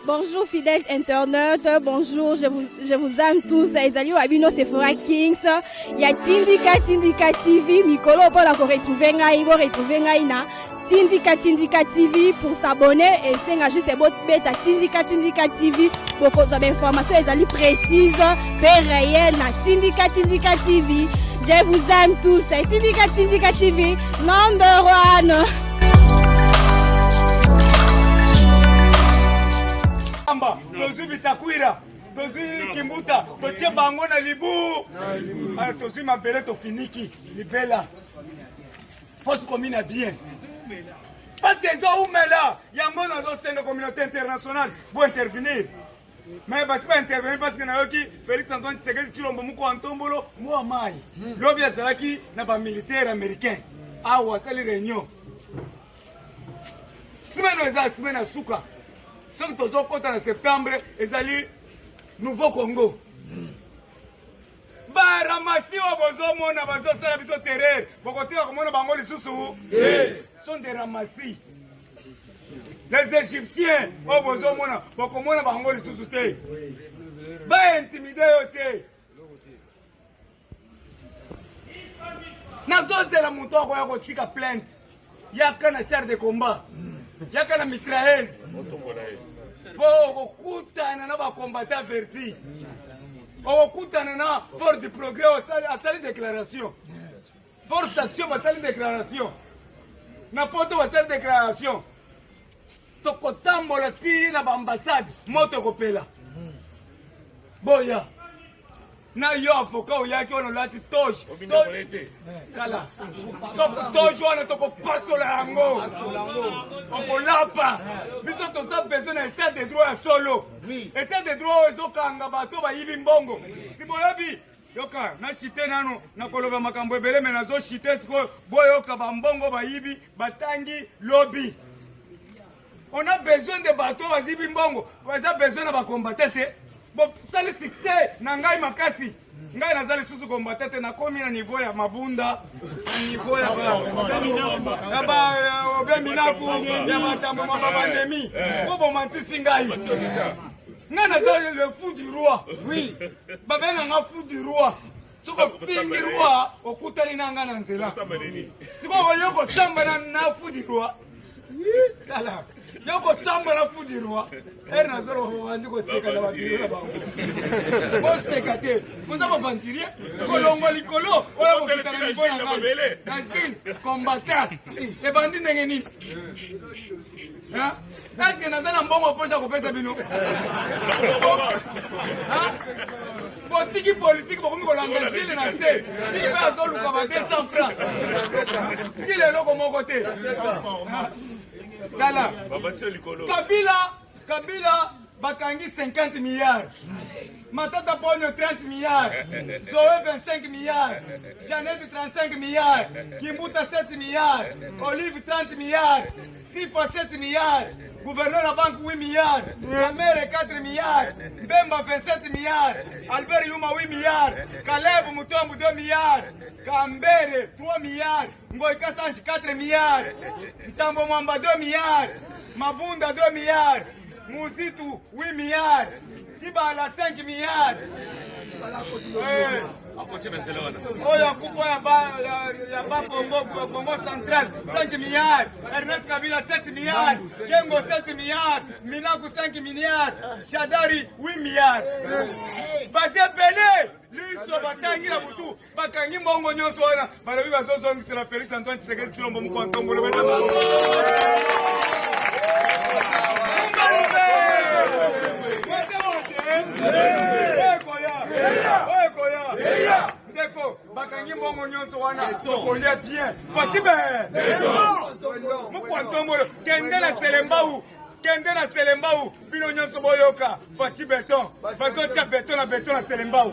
Bonjour fidèles internautes, bonjour, je vous aime tous. Ezali Wabino Sephora Kings. Il y a Tindika TV, Mikolo pour la retrouver ngai na Tindika TV pour s'abonner et c'est juste beta Tindika TV pour cause d'informations ezali précises, réelles na Tindika TV. Je vous aime tous. Tindika TV, number one. Tozu bitakwira, tozu kimbuta, toche bango na libu. Tozu mabele to finiki, libela. Force commune à bien. Parce que ils ont oumela, yango na zo senga communauté internationale pour intervenir. Mais parce pas intervenir parce que na yoki Félix Antoine Tshisekedi Tshilombo muko antombolo, moi mai. Lobi azalaki na ba militaire américain. Awa tali réunion. Semaine suka. Ce que nous avons en septembre, c'est nouveau Congo. Ramassi au bozo na bazo sala biso terre. Bokotika komona bango lisusu. Sont des ramassis. Les Égyptiens au bozo mona bokomona bango lisusu te. Ba intimider yote. Nazo zela muto ko ya kotika plainte. Yaka na char de combat. Yaka na mitrailleuse. Pour okutana na ba combattant averti. Okutana na force du progrès a sali déclaration. Force d'action va sali déclaration. Na poto va sali déclaration. Tokotambola ti na ba ambassade moto kopela. Boya. Na yo avocat oyaki ono lati tosh. Kala. Tosh wana toko pasola yango. Okolapa. Biso toza besoin na état de droit ya solo. État de droit ezokanga bato bayibi mbongo. Siboyebi. Yoka, na chite nano na koloba makambo ebele me nazo chite siko boyoka bambongo bayibi batangi lobby. On a besoin de bateaux bazibi mbongo. On a besoin de combattre. Bon, ça le succès, nangai makasi. Ngai nazali susu combattre na komi na niveau ya mabunda, na niveau ya ba obemilako, ya matambo mabandemi. Bobo mantisi ngai. Nga nazali le fou du roi. Oui. Baba nga fou du roi. Soko fingi roi okutali nanga na nzela. Siko oyoko samba na fou du roi. Kala. Yoko samba na fou du roi. Na zoro wandi ko seka na babiro ba. Ko seka te. Ko za bavantirie. Ko longo likolo. Oya ko kitana ni bona mabele. Najin combattant. E bandi ndenge ni. Ha? Est-ce que nazana mbongo posha ko pesa bino? Ha? Politique politique pour ko langa jile na se. Si ba zo luka ba 200 francs. Si le loko mon côté. Kala. Kabila bakangi 50 milliards. Matata Ponyo 30 milliards. Zoé 25 milliards. Jeannette 35 milliards. Kimbuta 7 milliards. Olive 30 milliards. Sifa 7 milliards. Gouverneur la banque 8 milliards. Kamere 4 milliards. Bemba 27 milliards. Albert Yuma 8 milliards. Caleb Mutombo 2 milliards. Kambere 3 milliards. Ngoy Kasanji 4 milliards. Ntambo Mwamba 2 milliards. Mabunda 2 milliards. Muzitu 8 milliards. Chibala 5 milliards. Oya kuko ya ba Congo Central 5 milliards. Ernest Kabila 7 milliards. Kengo 7 milliards. Minaku 5 milliards. Shadari 8 milliards. Baze Bele listo batangi na butu bakangi mbongo nyonso wana balobi bazozongisela Félix Antoine Tshisekedi Tshilombo mukontongolo beta bakangi mbongo nyonso wana tokolia bien Fatibe mukontongolo kende na Selembau bino nyonso boyoka Fati Beton bazo tia beton na Selembau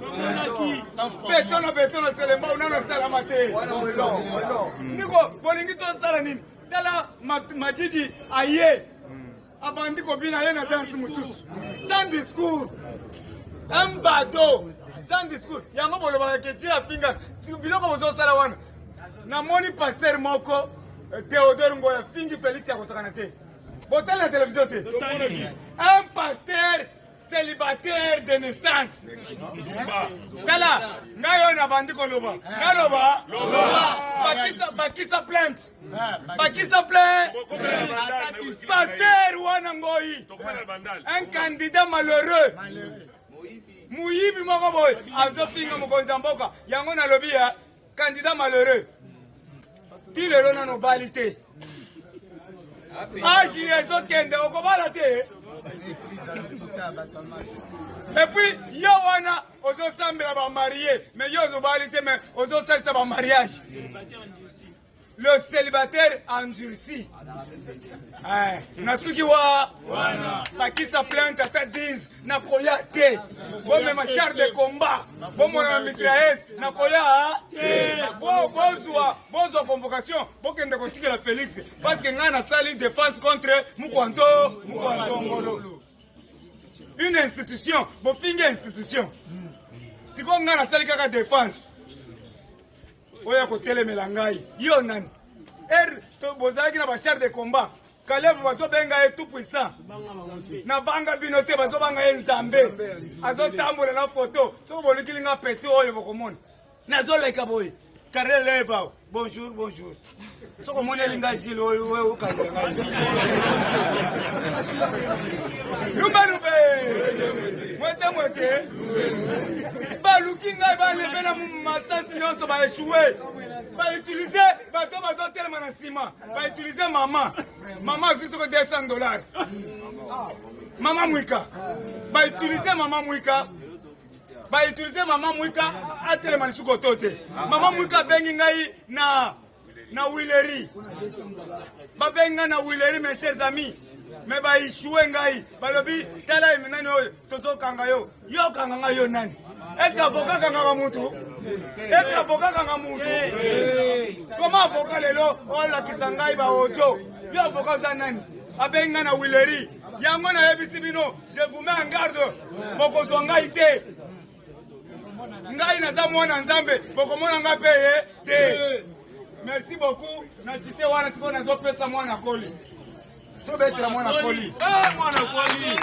beton na Selembau nano salama te niko bolingi to sala nini tala majiji aye abandi ko bina ye na danse mususu sans discours un bateau sans discours yango boloba ke tira finga biloko bozo sala wana na moni pasteur moko Théodore Ngoya fingi Félix ya kosakana te Botel la télévision. Un pasteur célibataire de naissance. Tala, ngayo na bandi koloba. Ngaloba. Bakisa plainte. Bakisa plainte. Pasteur Wanangoi. Un candidat malheureux. Mouyibi moko boy. Azopinga mokonzi mboka. Yango na lobi ya candidat malheureux. Ti lelo na no balite. Aji ezokende okobala te. Et puis, yo wana ozo sambela ba marié, mais yo zo balite mais ozo salisa ba mariage. Le célibataire endurci. Nasuki wa wana bakisa plainte ata 10 na koya te. Bon même char de combat, bon mon mitrailleuse na koya te. Bon convocation, bon kende kotika la Félix parce que ngana sali défense contre Mukwanto Ngolo. Une institution, bon finger institution. Si on a la salle de défense, oya ko telemela ngai. Yo nani? To bozaki na bachar de combat. Kalev bazo benga est tout puissant. Na banga binote bazo banga enzambe. Azo tambola na photo. So boliki nga peto oyo bokomona. Nazo leka boy. Carré leva. Bonjour, bonjour. So komona linga jilo oyo kanga. Lumba. Mwete. Baluki ngai ba lever na masasi nyonso ba échouer. Ba utiliser bato bazo tellement na ciment. Ba utiliser maman. Maman juste que $200. Maman Mwika. Ba utiliser maman Mwika. Ba utiliser maman Mwika a tellement suko tote. Maman Mwika bengi ngai na Willery. Ba benga na Willery mes chers amis. Mais ba échouer ngai. Ba lobi tala eminani oyo tozo kanga yo. Yo kanga yo nani? Est-ce qu'avocat kanga mutu? Est-ce qu'avocat kanga mutu? Comment avocat lelo ola kisangai ba ojo? Yo avocat za nani? Abenga na Willery. Yango na yebisi bino, je vous mets en garde. Boko zonga ite. Ngai na za mwana nzambe, boko mona nga peye te. Merci beaucoup. Na cité wana tsona zo pesa mwana koli. To betra mwana koli. Mwana koli.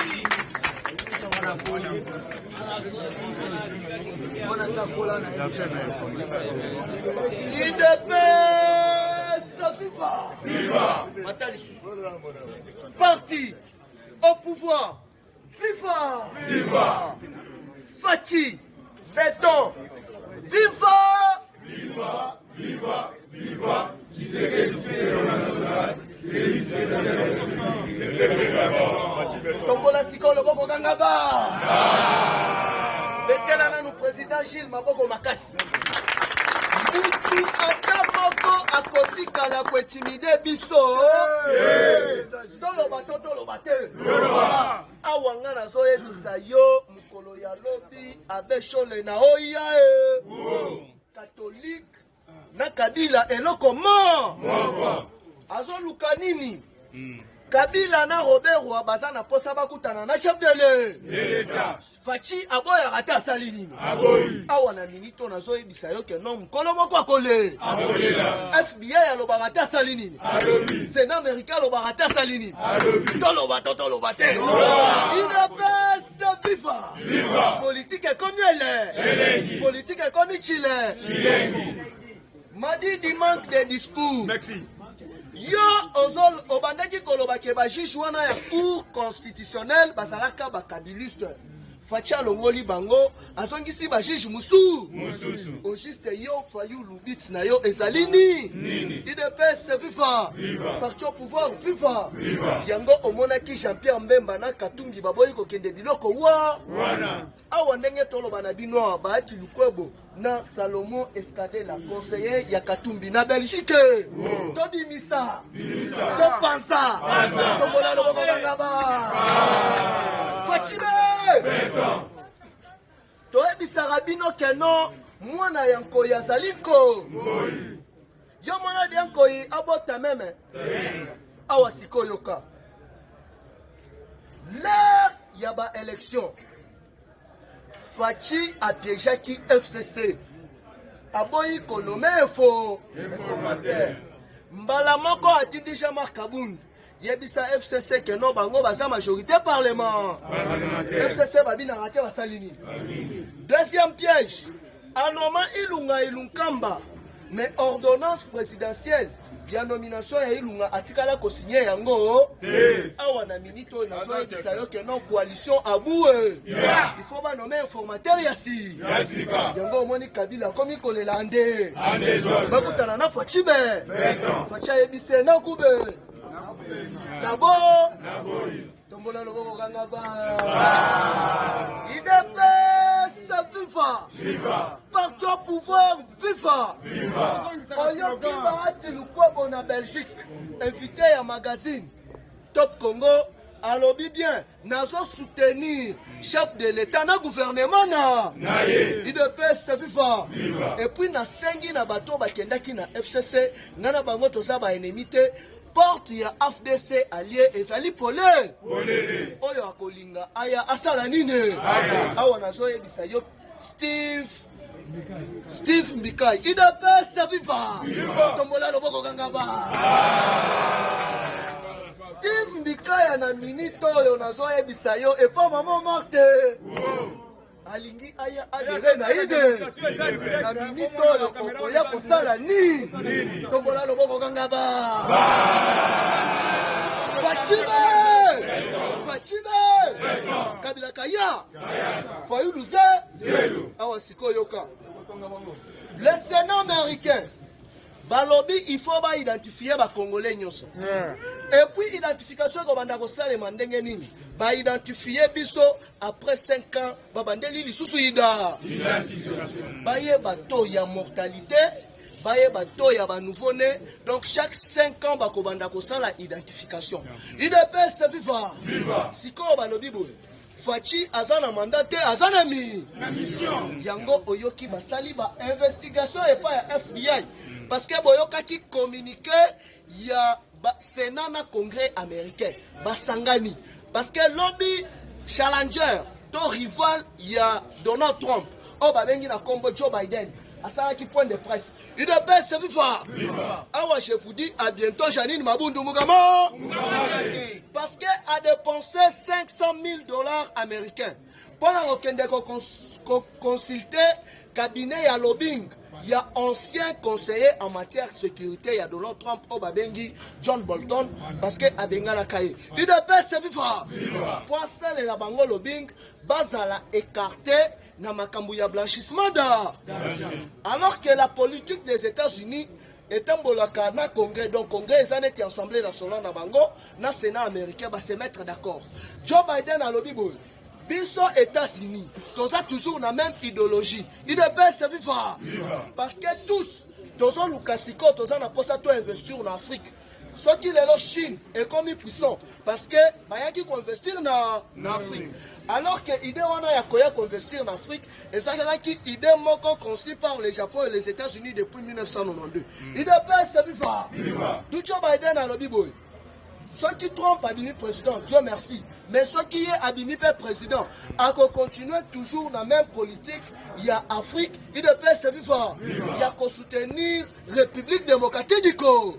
Viva! Parti au pouvoir. Viva! Viva! Fachi! Béton! Viva! Viva! Viva! Viva! Tombola Sikolo Boko Gangaba! Betela nanu président Gilles Maboko Makasi. Mutu atamoko akotika la kwetimide biso. Toloba te. Awanga na zoye bisayo mukolo ya lobi abeshole na oya Catholique na Kabila eloko mo. Azoluka nini? Kabila na Robert Rwabazana posa bakutana na chef de l'État. Fachi aboya ata salini. Awa na minito na zoe bisayo ke non mukolo moko akole. FBI alobaka ata salini. Sénat américain alobaka ata salini. Toloba te. Idepes viva. Politique est comme elle. Politique est comme Chile. Madi di manque de discours. Merci. Yo ozol obandaki koloba ke ba juge wana ya cour constitutionnelle bazalaka ba kabiliste. Facha longoli bango azongisi ba juge musu. O juste yo fayu lubit na yo ezalini. IDPS viva. Parti au pouvoir viva. Yango omonaki Jean-Pierre Mbemba na Katumbi baboyi kokende biloko wana. Awa ndenge toloba na bino ba ati lukwebo na Salomon Escadé la conseiller ya Katumbi na Belgique. Tobi misa. To pansa. To bola lo ngaba. Fatime. To ebisaka bino keno mwana yanko ya zaliko. Yo mwana yanko yi abota meme. Awa sikoyoka. L'heure ya ba élection. Fachi a piégé qui FCC. Aboyi konome info. Informateur. Mbala moko atindi Jean-Marc Kabound. Yebisa FCC que non bango basa majorité parlement. FCC babi na raté basalini. Deuxième piège. Anoma Ilunkamba. Mais ordonnance présidentielle. Bien nomination ya Ilunga atikala ko signer yango. Awa na minito na so yebisa yo que non coalition aboué. Il faut ba nommer informateur yasi. Yango moni Kabila komi kolela ande. Bakutana na Fachibe. Facha yebise na kube. Nabo. Tombola loboko kanga ba. IDPS viva. Parti au pouvoir viva. Oyoki Bahati Lukwabo na Belgique. Invité à magazine Top Congo. Alobi bien, nazo soutenir chef de l'État na gouvernement na. IDPS viva. Et puis na sengi na bato bakendaki na FCC ngana bango toza ba enemité. Porte ya FDC allié ezali polé. Oyo akolinga aya asala nini? Awa nazo yebisa yo Steve Mbikai. IDPS viva. Tombola loboko kangaba. Steve Mbikai na minito yo nazo yebisa yo et pas maman morte. Alingi aya adere na ide. Na minito yo kokoya kosala ni. Tombola loboko kangaba. Fachibe. Kabila kaya. Fayuluze. Awa siko yoka. Le Sénat américain. Balobi, il faut identifier les Congolais. Et puis, identification de Bandako Salema Ndengenini. Identifier Bisso après 5 ans. Babandeli Lisusu Ida. Baye bato ya mortalité. Baye bato ya ba nouveau-né. Donc, chaque 5 ans, Bako Bandako Sala identification. IDPS viva. Siko Balobi Boy. Fachi azana mandate azana mi yango oyoki basali ba investigation et pas ya FBI parce que boyoka ki communiqué ya ba Sénat na Congrès américain basangani parce que lobby challenger to rival ya Donald Trump o ba bengi na kombo Joe Biden asala ki point de presse IDPS viva. Awa je vous dis à bientôt Janine Mabundu Mugama. Parce qu'elle a dépensé $500 000 américains. Pendant qu'on consulter cabinet à lobbying, il y a ancien conseiller en matière de sécurité, il y a Donald Trump, Obabengi, John Bolton, parce que Abenga la Kaye. IDPS viva. Pour ça, les bango lobbying, basala écarté na makambu ya blanchissement d'argent. Alors que la politique des États-Unis est un bolaka na Congrès, donc Congrès est une assemblée nationale na bango, na Sénat américain va se mettre d'accord. Joe Biden a lobby boy. Biso États-Unis, tous a toujours la même idéologie. IDPS viva. Parce que tous, tous ont Lukasiko, tous ont pas ça tout investir en Afrique. Ce qui est la Chine est comme puissant parce que il y a qui investir en Afrique. Alors que l'idée on a investir en Afrique, et ça qui idée conçue par les Japon et les États-Unis depuis 1992. IDPS viva. Tout Joe Biden a lobby boy. Ceux qui trompent Abimi président, Dieu merci. Mais ceux qui est Abimi président, à continuer toujours la même politique, il y a Afrique, IDPS viva. Il y a qu'à soutenir la République démocratique du Congo.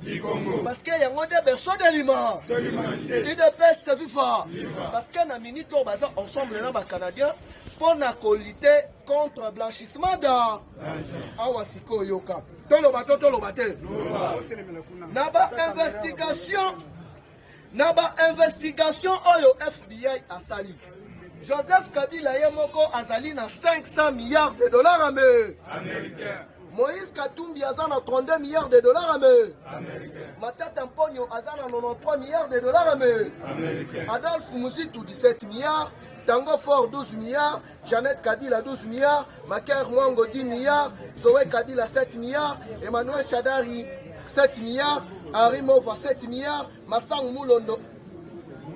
Parce qu'il y a des personnes d'éléments. IDPS viva. Parce qu'il y a minute ensemble les Canadiens pour lutter contre le blanchissement d'argent. Awasiko Yoka. Tolo bateau. Naba investigation oyo FBI a sali. Joseph Kabila Yemoko azali na 500 milliards de dollars américains. Moïse Katumbi azana 32 milliards de dollars américains. Matata Mponyo azana 93 milliards de dollars américains. Adolphe Muzitu 17 milliards. Tango Fort 12 milliards, Jeannette Kabila 12 milliards, Maker Mwango 10 milliards, Zoé Kabila 7 milliards, Emmanuel Chadari 7 milliards, Henri Mova 7 milliards, Massang Moulondo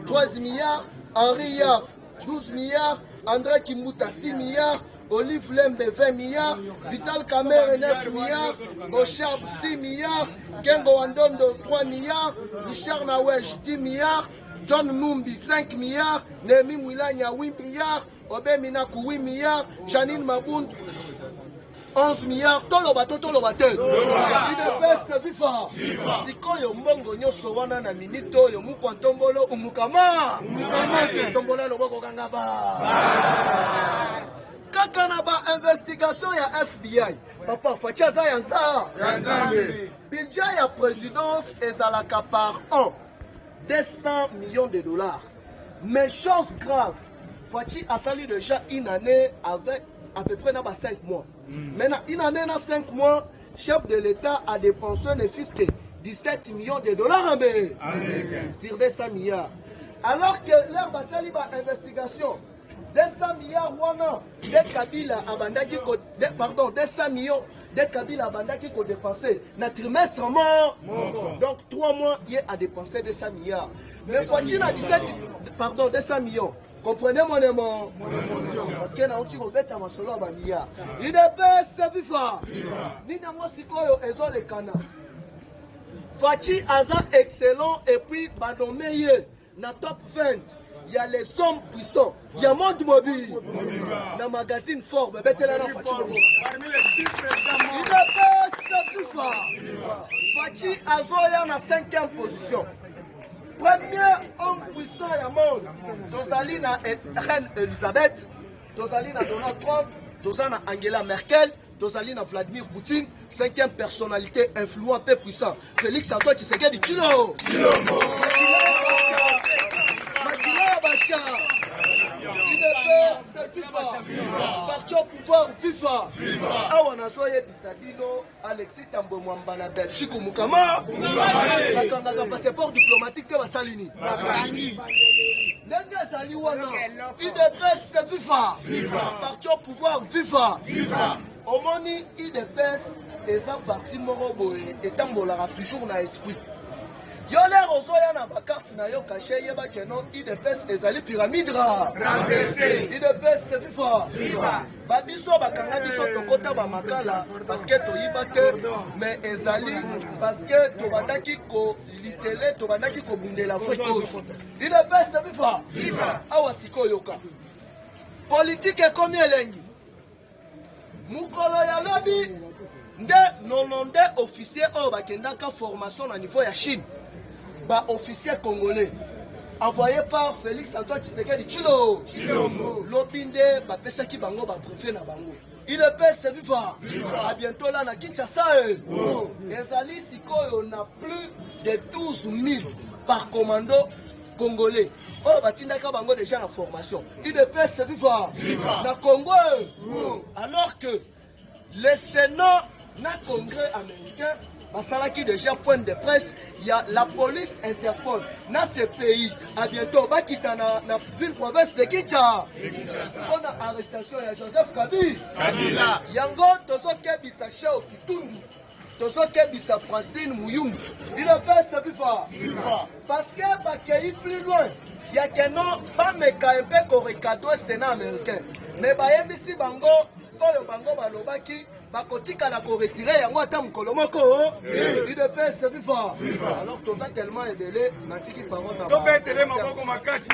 13 milliards, Henri Yav 12 milliards, André Kimuta 6 milliards, Olive Lembe 20 milliards, Vital Kamere 9 milliards, Bochard 6 milliards, Kengo Wandondo 3 milliards, Richard Nawej 10 milliards, John Numbi 5 milliards, Nemi Mwilanya 8 milliards, Obe Minaku 8 milliards, Janine Mabund 11 milliards, toloba te. IDPS FIFA. Sikoyo mbongo nyoso wana na minito yo mukwa ntombolo umukama. Tombola loboko kangaba. Kaka na ba investigation ya FBI. Papa facha za yanza. Budget ya présidence ezalaka par an 200 millions de dollars. Mais chose grave, Fachi a sali déjà une année avec à peu près 5 mois. Maintenant, une année dans 5 mois, chef de l'État a dépensé ne fût que 17 millions de dollars sur 200 milliards. Alors que leur basali ba investigation 200 milliards wana de Kabila abandaki ko pardon 200 millions de Kabila abandaki ko dépenser na trimestre mort. Donc 3 mois il a dépensé 200 milliards. Mais Fachi na 200 millions. Comprenez mon émotion. Parce que na uti ko beta masolo ba milliards. IDPS FIFA. Nina mo sikoyo ezo le kana. Fachi aza excellent et puis banomeye na top 20. Il y a les hommes puissants. Il y a monde mobile. Dans le magazine fort. Il y a FIFA. Fachi Azoya na 5e position. Premier homme puissant du monde. Tozali na Reine Elisabeth. Tozali na Donald Trump. Tozali na Angela Merkel. Tozali na Vladimir Poutine. 5e personnalité influente et puissante. Félix Antoine Tshisekedi Tshilombo. Parti au pouvoir FIFA. Awa nasoye Bisabino Alexis Tambo Mwamba na Belgique Mukama. Bakanga passeport diplomatique te basalini. Ndenge sali wana. IDPS FIFA. Parti au pouvoir FIFA. Omoni IDPS eza parti moko boye etambolaka toujours na esprit. Yo l'air aux oya na ba carte na yo caché yeba keno IDPS ezali pyramide ra renversé IDPS FIFA ba biso bakanga biso tokota ba makala parce que toyiba te mais ezali parce que tobandaki ko litele tobandaki ko bundela foko IDPS FIFA awa sikoyoka politique ekomi elengi mukolo ya lobi nde 92 officiers oyo bakendaka formation na niveau ya Chine. Officier congolais envoyé par Félix Antoine Tshisekedi Tshilombo Lobinde bapesaki bango ba préfet na bango IDPS FIFA à bientôt là na Kinshasa ezali sikoyo na plus de 12 000 par commando congolais oh batindaka bango déjà na formation IDPS FIFA na Congo alors que le Sénat na Congrès américain Basalaki déjà point de presse, il y a la police Interpol dans ce pays. À bientôt, Bakita na ville province de Kinshasa. On a arrestation de Joseph Kabila. Yango tozo kebisa Chao Kitundu. Tozo kebisa Francine Mouyumbu. Il a fait sa FIFA. Parce que bakei plus loin. Il y a que non pas meka un peu correcado Sénat américain. Mais bayebisi bango oyo bango balobaki bakotika la ko retirer yango ata mukolo moko IDPS FIFA alors tout ça tellement ébélé natiki parole na to betele maboko makasi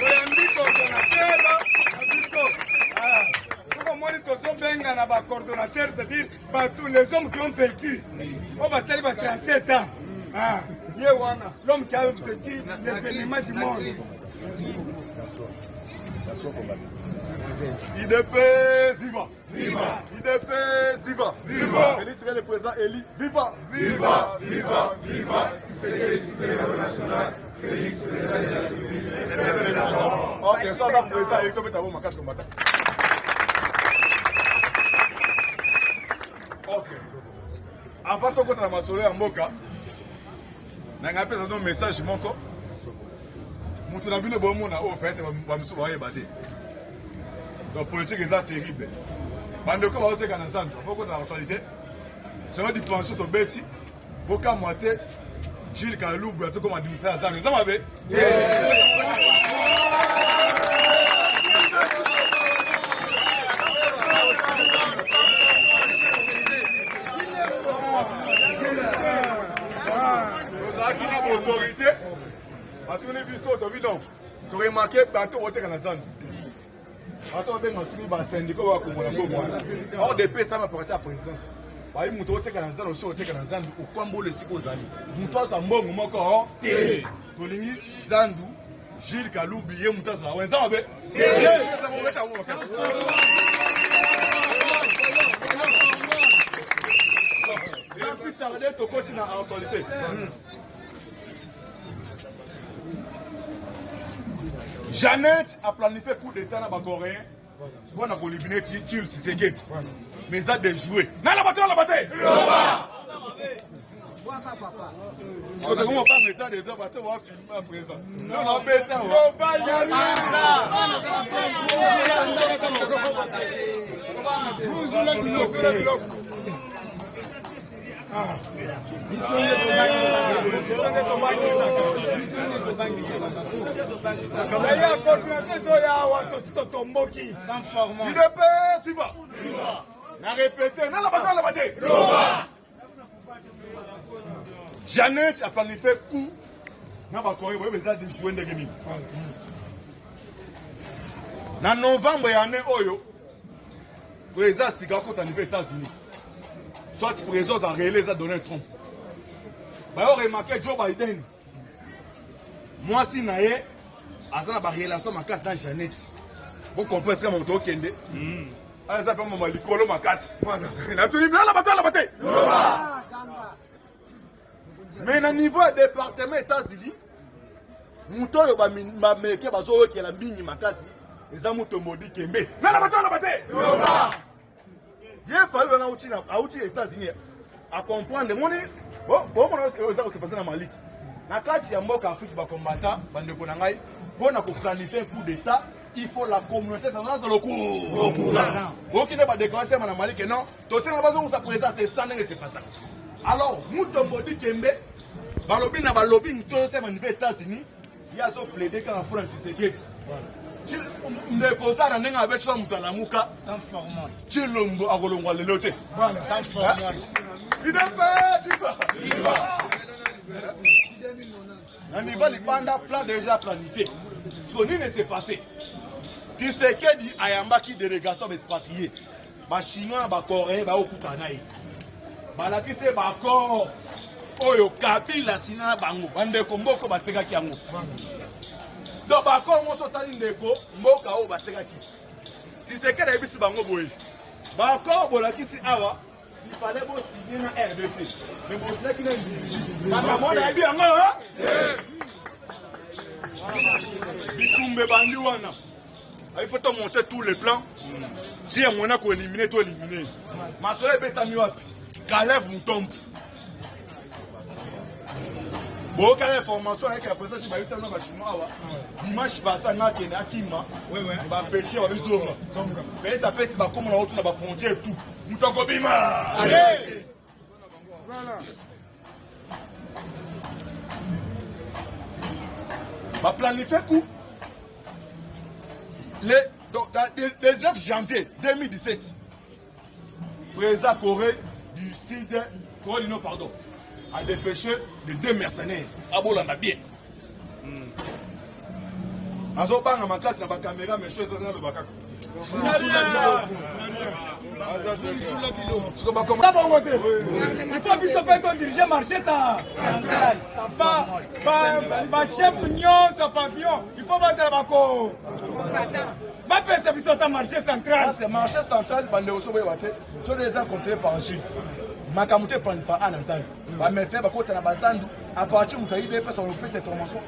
oyambi coordonnateur abiso soko moni tozo benga na ba coordonnateur c'est-à-dire tous les hommes qui ont vécu on va saluer ba 37 ans yewana l'homme qui a vécu les événements du monde IDPS viva! Viva! IDPS viva! Viva! Félix le président Eli viva! Viva! Viva! Viva! Supérieur national Félix président de la République. Ok, ça va président Eli to beta ma casse combattant. Ok. Avant de continuer ma solo ya mboka, nanga pesa un message moko. Mutu na bino bomona o peut-être ba musu ba yebate. Donc politique est terrible. Pendant que vous avez un centre, il faut que la actualité. C'est un diplôme au Beti, Boka Moité, Gilles Kalou, comme administrateur. Ça va bien? Autorité, à tous les bureaux, tu as remarqué, tantôt, vous avez un centre. Attends, ben on suit ba syndicat wa kongola ngo mwana. Or de pesa ma parti à présidence. Ba yi muto oteka na zano so oteka na zandu ukwambo le siko zali. Muto sa mbongo moko te. Tolingi zandu Gilles Kaloubi ye muto sa wenza obe. Ça va mettre en ça plus tarder to continuer en actualité. Jeannette a planifié coup d'état dans les Coréens. Bon, on a éliminé Tchil Tshisekedi. Mais ça a déjoué. Non, la bataille, la bataille. Je ne sais pas si l'état des deux bateaux va filmer à présent. Non, on a bêta. Jeannette a planifié coup. Dans novembre, il y a un oyo. Président Sigako est arrivé aux États-Unis. Soit le président a réalisé Donald Trump. Vous avez remarqué Joe Biden. Moi, si je suis à la relation dans Jeannette. Vous comprenez ce que je veux dire? Je vais vous dire que je vais mais au niveau du département des États-Unis, nous avons américain qui est la mini makasi. Les amis ont maudit Kembe. Non, la bataille. Il a fallu aux États-Unis à comprendre. Bon, c'est passé dans Mali. Dans le cas de l'Afrique, les combattants, pour planifier un coup d'État, il faut la communauté dans le courant. Vous qui n'avez pas déclenché dans Mali, que non, tout ça, c'est ça, c'est pas ça. Alors, nous avons dit que balobi na balobi tous ces manifestants États-Unis, il y a ce plaidé quand pour Tshisekedi. Ne posa na nenga avec ça mutala muka sans format. Chilombo agolongwa lelote. Sans format. Il n'est pas on y va panda plan déjà planifié. Soni ne s'est passé. Tshisekedi ayamba ki délégation expatriée. Ba chinois ba coréen ba okutanaï. Balaki se ba accord oyo Kabila sina bango bande ko mboko batekaki yango. Donc ba accord mo sotali ndeko mboka o batekaki. Tshisekedi ebisi bango boye. Ba accord bolaki si awa il fallait bo signer na RDC. Mais bo signer ki na ba mona ebi yango Bitumbe bandi wana. Il faut te monter tous les plans. Si on a ko éliminer to éliminer. Masoye betami wapi. Galève Moutombe. Bon, quelle information avec la présence de la Chinois, dimanche passé, on a été à Kima, on va pêcher avec les hommes. Mais ça fait comme on a retrouvé la frontière et tout. Moutombe Bima. Allez! Voilà. Va planifier coup. Le 19 janvier 2017, président Corée du Sud, pardon, a dépêché les deux mercenaires. Abolanda bien. Azo banga makasi na ba caméra mais chose na le bakako. Il faut qu'ils soient diriger marché ça. Pas chef union, ça pavillon. Il faut passer la bako. Pas personne qui soit marché central. C'est marché central, bande au sommet waté. Sur les gens contrôlés par Chine. Makamute prend pas à l'ensemble. Les médecins vont côté la bazandu. À partir de l'Italie, des personnes ont cette formation.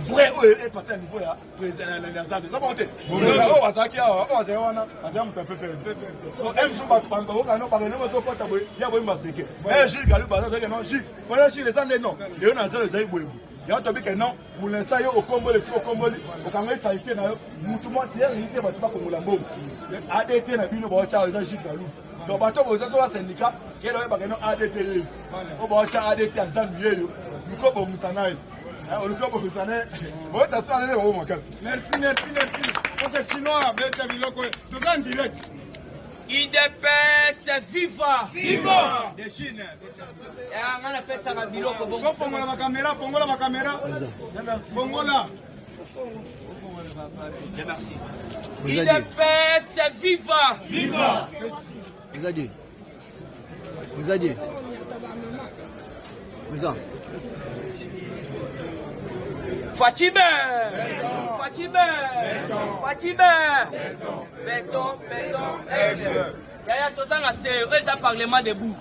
Vrai, est passé à niveau là. Président de l'ensemble. Ça va monter. Oh, Azaki, oh, Azéwana, Azéwana, un peu perdu. M. Souba, Panto, Kano, Parano, Sopota, il y a un masséqué. Eh, Gilles Galou, non, Gilles. Voilà, Gilles, les Andes, non. Il y a un Azé, les Aïbouébou. Il y a un topic que non, pour l'instant, au Combo, au Combo, au Kangai, ça a été, Moutouma, tiens, il était battu par Komolambo. ADT, n'a bino, Bacha, les Gilles Galou. Donc, bateau, vous avez un syndicat, qui est là, ADT. On va avoir ADT à Zambie. Nous sommes au Moussanaï. Merci. Donc, Chinois, tout ça en direct. IDPS, viva! Viva! De Chine. On appelle ça la biloko. Pongola ma caméra. Pongola. Merci. IDPS, viva! Viva! Vous allez. Fatime! Béton. Yaya Tozana, c'est un parlement debout.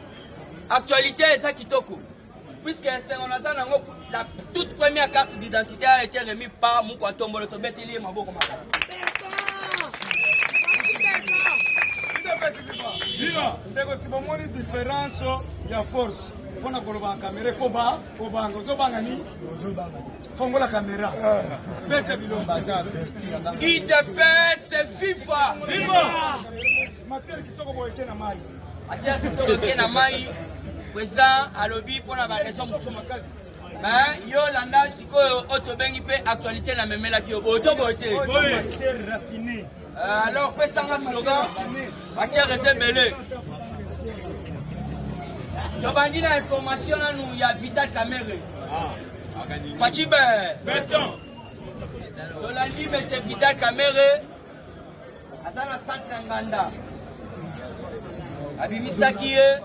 Actualité, c'est ça qui toque. Puisque la toute première carte d'identité a été remise par Moukwantombo, le Tobetili et Maboko Makas. Viva! Si vous avez une différence, il y a force. On a la caméra, il faut que la caméra. IDPS, viva! Viva! Matière qui toque na mai. Matière qui toque na mai. Président alobi pour la raison mususu. Mais yo landa sikoyo otobengi pe actualité na memela ki oboto bote. Matière raffinée. Alors pesanga slogan matière resebele. Tobandi na information na nous ya Vital Kamerhe. Fatibe. Béton. Tolandi mais c'est Vital Kamerhe. Azana centre nganda. Abimisaki ye.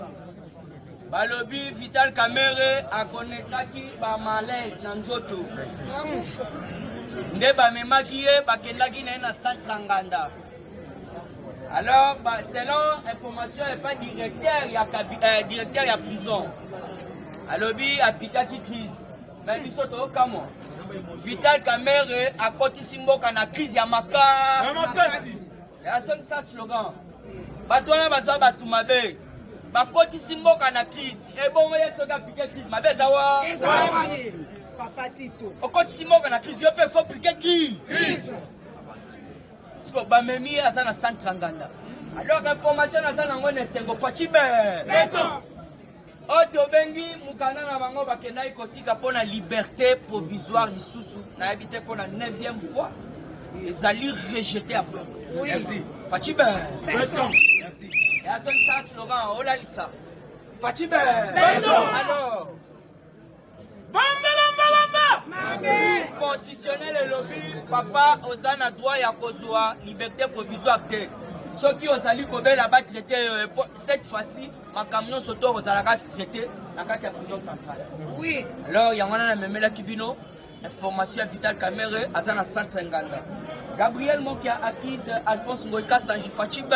Balobi Vital Kamerhe a connectaki ba malaise na nzoto. Nde ba memaki ye bakendaki na centre nganda. Alors selon information et pas directeur ya prison. Alobi apikaki crise. Mais biso to kamo. Vital Kamerhe a kotisi mboka na crise ya makasi. Ya son ça slogan. Batona baza batumabe. Bakotisi mboka na crise ebongo yeso ka piquer crise mabe zawa papa Tito okotisi mboka na crise yo pe faut piquer crise siko ba memi asa na centre nganda alors information asa na ngone sengo Fatibe beton oto bengi mukana na bango bakenda ikotika pona liberté provisoire lisusu na habité pona 9e fois ezali rejeté à blanc. Merci Fatibe beton. Et à ça, slogan, oh là, Lisa. Fatibe. Alors. Constitutionnel et lobby, papa, Ozana droit ya kozwa liberté provisoire. Ceux qui ont sali Kobe là-bas traité, cette fois-ci, ma camion s'auto aux alagas traité dans la prison centrale. Oui. Alors, il y a un memela kibino, information Vital Kamerhe, Azana centre nganda. Gabriel Mokia acquise Alphonse Ngoïka Sanji Fatibe.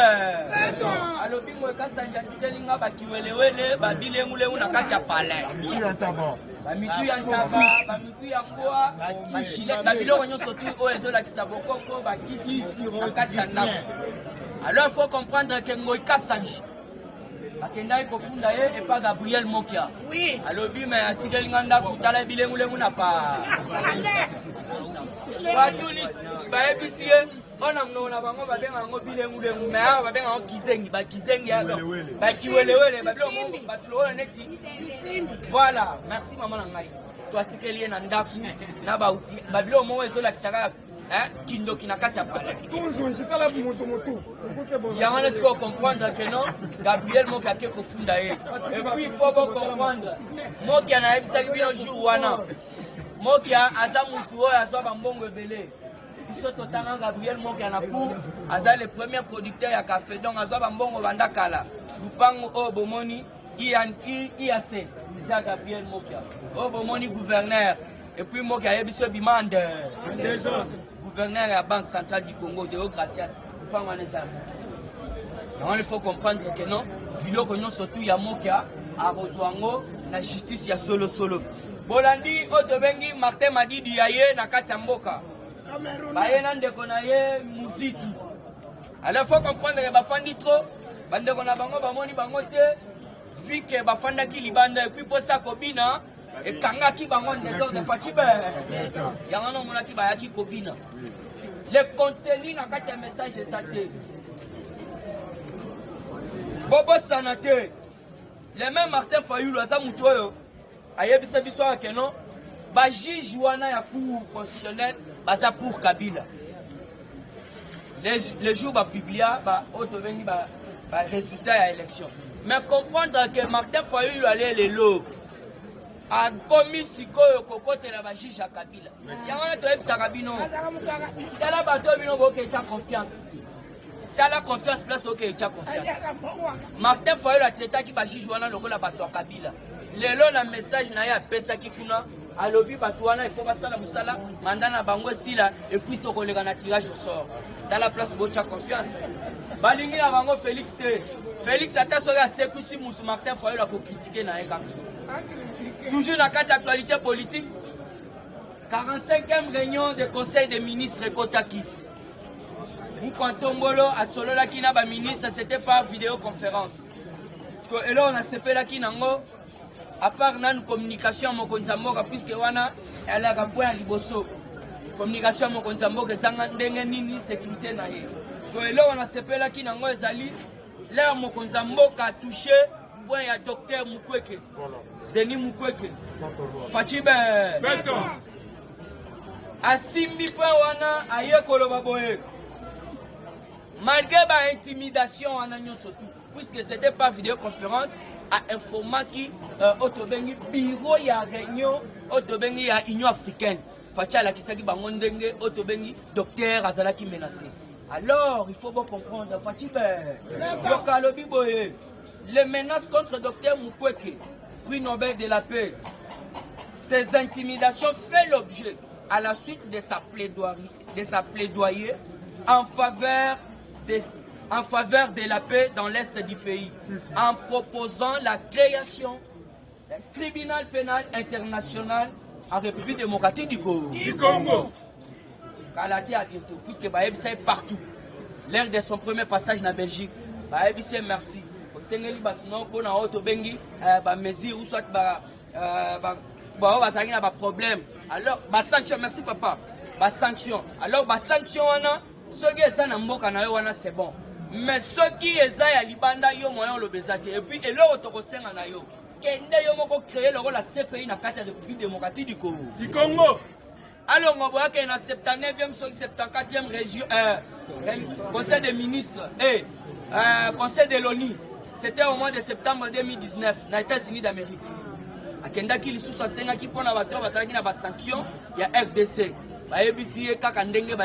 Alobi Ngoïka Sanji atikelinga bakiwelewele babilengulemu na kati ya palais. Bamitu ya ntaba, bamitu ya mboa, babiloko nyonso tu oyo ezolakisa bokoko bakisi na kati ya ndako. Alors il faut comprendre que Ngoïka Sanji akendaki kofunda ye epa Gabriel Mokia. Alobi me atikelinga ndako tala bilengulemu na pa. Batunit baebisi ye ona mnona bango babenga ngo bilengulengu mais awa babenga ngo kizengi bakizengi alo bakiwelewele babilo batulo neti. Voilà, merci maman na ngai twatikeli ye na ndaku na bauti babilo mo ezolakisaka kindo kinakati ya pale. Yangana siko comprendre que non Gabriel Mokia ke kofunda ye. Et puis il faut comprendre Mokia na ebisa bino jour wana Mokia aza mutu oyo azwa bambongo ebele. Biso totanga Gabriel Mokia na pour aza le premier producteur ya café donc azwa bambongo banda kala. Lupango o bomoni IAC. C'est Gabriel Mokia. O bomoni gouverneur et puis Mokia yebiso bimande. Gouverneur de la Banque centrale du Congo de Gracias. Lupango aneza. Donc il faut comprendre que non biloko nyo surtout ya Mokia a rozwango na justice ya solo. Bolandi otobengi Martin Madidi ya ye na kati ya mboka. Baye na ndeko na ye muzitu. Alors faut comprendre que bafandi trop bandeko na bango bamoni bango te vike bafandaki libanda et puis posa kobina et kangaki bango désordre Fatibe. Yango no monaki bayaki kobina. Le contenu na kati ya message ezate. Bobo sanate. Le même Martin Fayulu aza mutu oyo ayebisa biso ke non ba juge wana ya cour constitutionnelle baza pour Kabila. Les jours ba publia ba otobengi ba résultat ya élection. Mais comprendre que Martin Fayulu allait les lots. akomi sikoyo kokotela bajuge ya Kabila yango wana toyebisaka bino tala bato bino bokecha confiance tala confiance place okecha confiance Martin Fayulu atetaki bajuge wana lokola bato ya Kabila lelo na message na ye apesaki kuna alobi bato wana il faut basala musala manda na bango esila et puis tokoleka na tirage au sort tala place bocha confiance balingi na bango Félix te Félix ata soki asekusi mutu Martin Fayulu akokritike na ye kaka toujours dans la actualité politique 45e réunion du conseil des ministres Kotaki Moukantombolo a solo la kina ba ministre c'était par vidéoconférence parce que là on a sepé la kinango à part nan communication mon konzamboka puisque wana elle a point liboso communication mon konzamboka sanga ndenge nini sécurité na ye parce que là on a sepé la kinango ezali là mon konzamboka a touché point ya docteur Mukwege Denis Mukwege Fachibe Asimbi pa wana aye koloba boye malgré ba intimidation wana nyonso tout puisque c'était pas vidéoconférence a informa qui autobengi bureau ya réunion autobengi ya Union africaine Fachala kisaki bango ndenge autobengi docteur azalaki menacé alors il faut bien comprendre Fachibe Yokalobi boye les menaces contre docteur Mukwege prix Nobel de la paix. Ces intimidations fait l'objet à la suite de sa plaidoyer en faveur de la paix dans l'est du pays, en proposant la création d'un tribunal pénal international en République démocratique du Congo. Kalaté à bientôt, puisque Baebissa est partout. L'heure de son premier passage en Belgique, Baebissa merci. Sengeli batuno pour na auto bengi ba mesure ou soit ba problème alors ba sanction merci papa ba sanction alors ba sanction wana soki eza na mboka na yo wana c'est bon mais soki eza ya libanda yo moyen lo bezate et puis eloko tokosenga na yo kende yo moko créer loko la CPI na kati ya République démocratique du Congo alors on voit que na 79e soki 74e région conseil des ministres et conseil de l'ONU. C'était au mois de septembre 2019, dans les États-Unis d'Amérique. À Kendaki, les sous-senga qui prennent la voiture, il y a des sanctions, il y a RDC. Il y a des kakandenge, il y a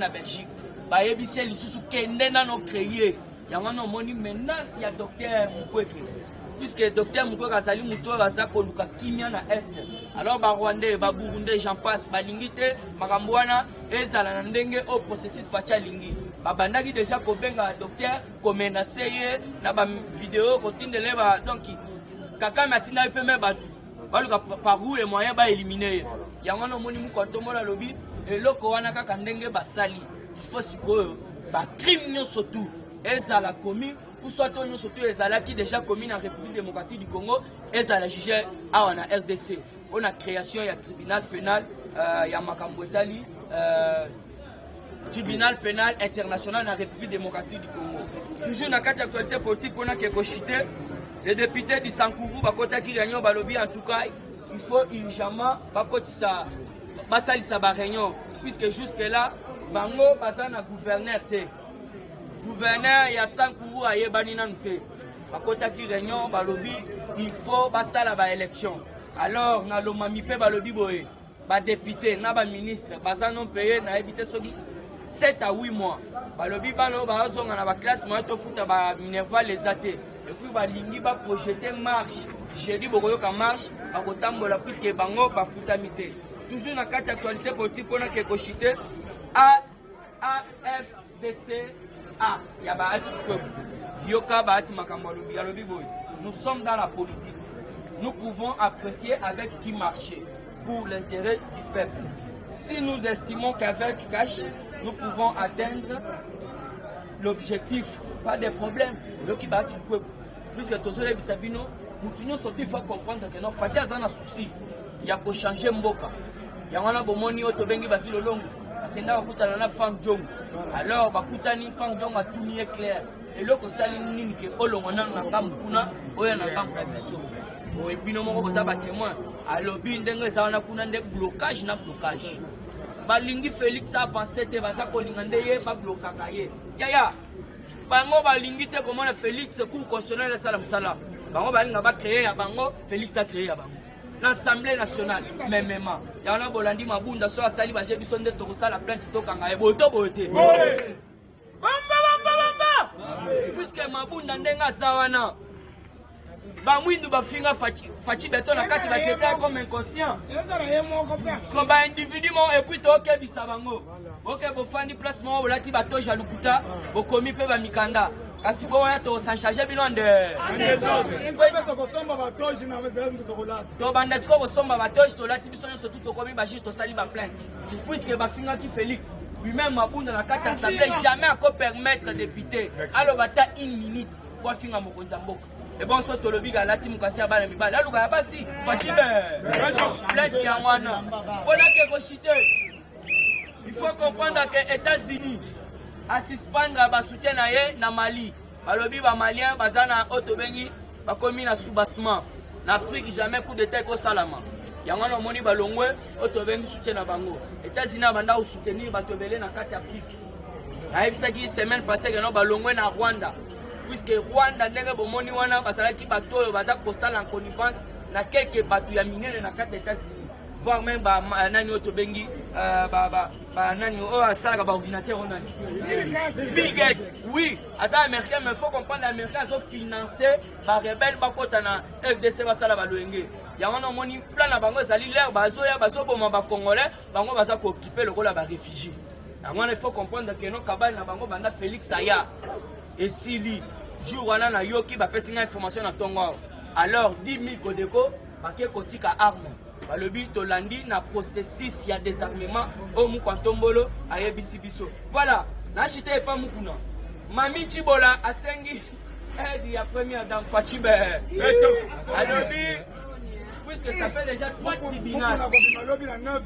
Belgique. Il y a des sous-kendena créés. Il y a une menace, il y a docteur Mukwege. Puisque le docteur Mukwege a sali muto raza koluka kimia na est. Alors ba Rwandais, ba Burundais, j'en passe, ba lingite, makambwana, ezala ndenge au processus facha lingi. Babandaki déjà kobenga docteur komenacé na ba vidéo kotindele ba donc kaka matina pe me batu. Baluka par où les moyens ba éliminer. Yango no moni mukontomola lobi eloko wana kaka ndenge basali. Il faut sikoyo ba crime nyonso tout ezala commis ou soit on surtout ezala qui déjà commis en République démocratique du Congo ezala jugé à na RDC. On a création ya tribunal pénal ya makambotali tribunal pénal international dans la République démocratique du Congo. Toujours dans la actualité politique, on a quelque chose. Les députés du Sankourou, qui réunion balobi en tout cas, il faut urgemment ça réunion puisque jusque là, bango bazana gouverneur té. Gouverneur ya Sankourou a yebani nanté. Qui réunion balobi, il faut basala ba élection. Alors na lomami pe balobi boye, ba député na ba ministre bazano payé na habité sogi 7 à 8 mois. Balobi balo bazonga na ba classe moyen to futa ba Minerva les athées. Et puis ba lingi ba projeter marche. J'ai dit bokoyo ka marche ba kotambola puisque bango ba futamité. Toujours na carte actualité politique on a quelque chité AFDC A ya ba ati peuple. Yoka ba ati makambo lobi alobi boy. Nous sommes dans la politique. Nous pouvons apprécier avec qui marcher pour l'intérêt du peuple. Si nous estimons qu'avec cash, nous pouvons atteindre l'objectif, pas de problème. Le qui bâtit le peuple. Puisque tous les bisabino, nous sommes il faut comprendre que nos fatia zana souci. Il y a qu'à changer mboka. Il y a un bomoni otobengi basilo longo. Kenda bakutana na Fang Jong. Alors bakutani Fang Jong a tout mis clair. Et là que ça ligne que olongo na ngambu kuna oya na ngambu na biso. O ebino moko ko za ba témoin. Alors bi ndenge za na kuna ndek blocage na blocage. Balingi Félix avancé te baza kolinga ndeye ba blocaka ye. Ya bango balingi te comment Félix cour constitutionnel sala musala. Bango balinga ba créer ya bango Félix a créé ya bango. l'Assemblée nationale. Même, il y en a bolandi mabunda so asali ba jebi sonde to la plainte to kanga e boto bote. Bamba. Puisque mabunda ndenga zawana. Ba mwindu ba finga fachi beto na kati ba teta comme inconscient. Ko ba individu mo et puis to ke bisabango. Ok bo fandi place mo bolati ba to jalukuta bo komi pe ba mikanda. Kasi bo ya to san charger bino nde. To banda siko bo somba ba toji to lati biso nyonso tout komi ba juste to sali ba plainte. Puisque ba finga ki Félix lui-même mabunda na kati assemblée jamais à permettre député. Alors bata une minute pour finga mokonza mboka. Et bon, so tolobi ga lati mukasi ya bana mibala. Laluka ya basi. Fachibe. Plainte ya mwana. Bona ke ko chite. Il faut comprendre que les États-Unis suspendre ba soutien na ye na Mali. Balobi ba malien bazana otobengi ba komi na soubassement. Na Afrique jamais coup d'état ko salama. Yango no moni balongwe otobengi soutien na bango. États-Unis banda ou soutenir batobele na kati Afrique. Na ebisaki semaine passée que no balongwe na Rwanda. Puisque Rwanda ndenge bomoni wana basalaki bato oyo baza kosala en connivence na quelques bato ya minene na kati ya États-Unis. Voire même ba nani otobengi nani o asalaka ba ordinateur on Bill Gates. Oui, asa américain mais faut comprendre américain so financer ba rebelle ba kota na FDC basala ba loenge. Yango no moni plan na bango ezali l'air bazoya bazoboma ba congolais bango baza ko occuper lokola ba réfugiés. Yango il faut comprendre que no kabali na bango banda Félix Aya et Sili jour wana na yoki ba pesinga information na tongo. Alors 10 000 kodeko ba ke kotika arme. Balobi tolandi na processus ya désarmement au Mukantombolo ayebisi biso. Voilà, na chité pas mukuna. Mami Chibola asengi aide ya première dame Fachibe. Alobi puisque ça fait déjà 3 tribunaux. Alobi 9h.